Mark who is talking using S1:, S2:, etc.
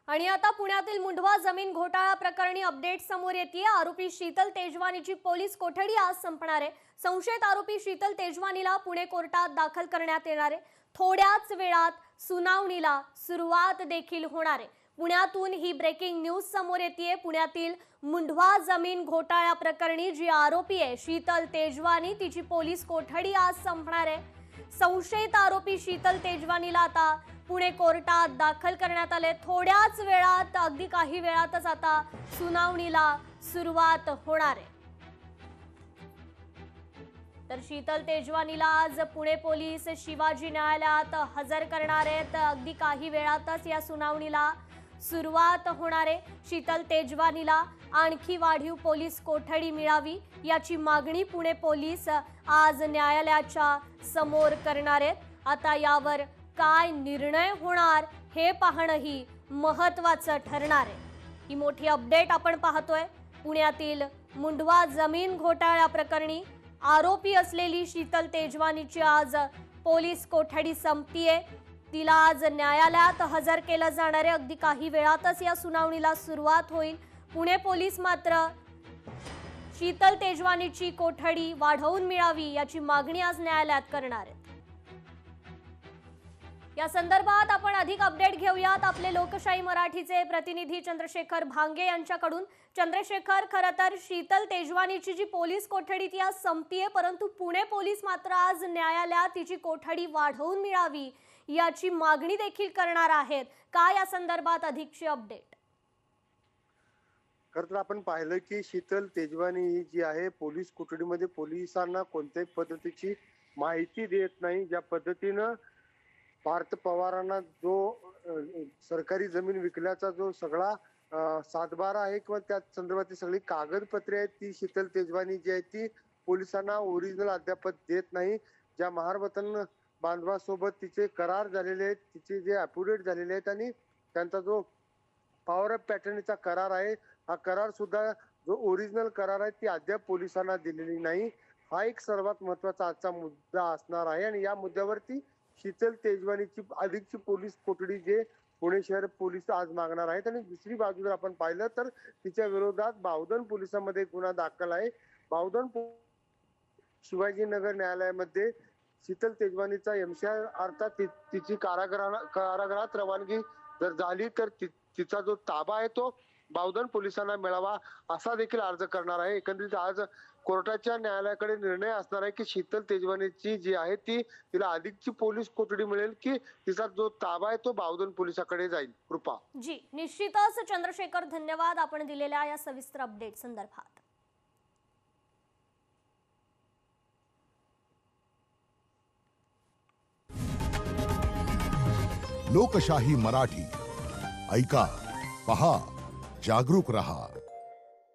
S1: आणि आता पुण्यातील मुंढवा जमीन घोटाळा प्रकरणी अपडेट समोर येते। आरोपी शीतल तेजवानीची पोलीस कोठडी आज संपणार आहे। संशयित आरोपी शीतल तेजवानीला पुणे कोर्टात दाखल करण्यात येणार आहे। थोड्याच वेळात सुनावणीला सुरुवात देखील होणार आहे। पुण्यातून ही ब्रेकिंग न्यूज समोर येते। पुण्यातील मुंढवा जमीन घोटाळा प्रकरणी जी आरोपी आहे शीतल तेजवानी, तिची पोलीस कोठडी आज संपणार आहे। संशयित आरोपी शीतल तेजवानीला आता पुणे कोर्टात दाखल करण्यात आले। थोड्याच वेळात, अगदी काही वेळातच आता सुनावणीला सुरुवात होणार आहे। तर शीतल तेजवानीला आज पुणे पोलीस शिवाजी न्यायालयात हजर करणार आहेत। अगदी काही वेळातच या सुनावणीला सुरुवात होणार आहे। शीतल तेजवानीला आणखी वाढीव पोलीस कोठडी मिळावी याची मागणी पुणे पोलीस आज न्यायालयाच्या समोर करणार आहेत। आता यावर काय निर्णय होणार हे पाहणंही महत्त्वाचं ठरणार आहे। ही मोठी अपडेट आपण पाहतोय। पुण्यातील मुंढवा जमीन घोटाळा प्रकरणी आरोपी असलेली शीतल तेजवानीची आज पोलीस कोठडी संपतीये। तिला आज न्यायालयात हजर केलं जाणार आहे। अगदी काही वेळातच या सुनावणीला सुरुवात होईल। पुणे पोलीस मात्र शीतल तेजवानीची कोठडी वाढवून मिळावी याची मागणी आज न्यायालयात करणार आहेत। या संदर्भात आपण अधिक अपडेट घेऊयात आपले लोकशाही मराठीचे प्रतिनिधी चंद्रशेखर भांगे यांच्याकडून। चंद्रशेखर, खरं तर शीतल तेजवानीची जी पोलीस कोठडी ती आज संपतीये, परंतु पुणे पोलीस मात्र आज न्यायालयात तिची कोठडी वाढवून मिळावी याची मागणी देखील करणार आहेत। काय या संदर्भात अधिकची अपडेट?
S2: खरं तर आपण पाहिलं की शीतल तेजवानी ही जी आहे पोलीस कोठडीमध्ये पोलिसांना कोणत्याही पद्धतीची माहिती देत नाही। ज्या पद्धतीनं पार्थ पवारांना जो सरकारी जमीन विकल्याचा जो सगळा सातबारा आहे किंवा त्या संदर्भातली सगळी कागदपत्रे आहेत ती शीतल तेजवानी जी आहे ती पोलिसांना ओरिजिनल अद्याप देत नाही। ज्या महार वतन बांधवासोबत तिचे करार झालेले आहेत, तिचे जे अॅफिडेविट झालेले आहेत आणि त्यांचा जो पॉवर ऑफ पॅटर्नचा करार आहे, हा करार सुद्धा जो ओरिजिनल करार आहे ती अद्याप पोलिसांना दिलेली नाही। हा एक सर्वात महत्वाचा आजचा मुद्दा असणार आहे आणि या मुद्द्यावरती शीतल तेजवानीची अधिकची पोलीस कोठडी जे पुणे शहर पोलीस आज मागणार आहेत। आणि दुसरी बाजू जर आपण पाहिलं तर तिच्या विरोधात बावधन पोलिसांमध्ये गुन्हा दाखल आहे। बावधन शिवाजीनगर न्यायालयामध्ये शीतल तेजवानीचा एमसीआर अर्थात तिची कारागृहात रवानगी जर झाली तर तिचा जो ताबा आहे तो बावधन पोलिसांना मिळावा असा देखील अर्ज करणार आहे। एकंदरीत आज कोर्टाच्या न्यायालयाकडे निर्णय असणार आहे की शीतल तेजवानीची जी आहे तिला अधिकची पोलीस कोठडी मिळेल की तिचा जो ताबा आहे तो बावधन पोलिसांकडे जाईल। कृपा
S1: जी, निश्चितच चंद्रशेखर, धन्यवाद आपण दिलेल्या या सविस्तर अपडेट संदर्भात।
S3: लोकशाही मराठी ऐका, पहा, जागरूक रहा।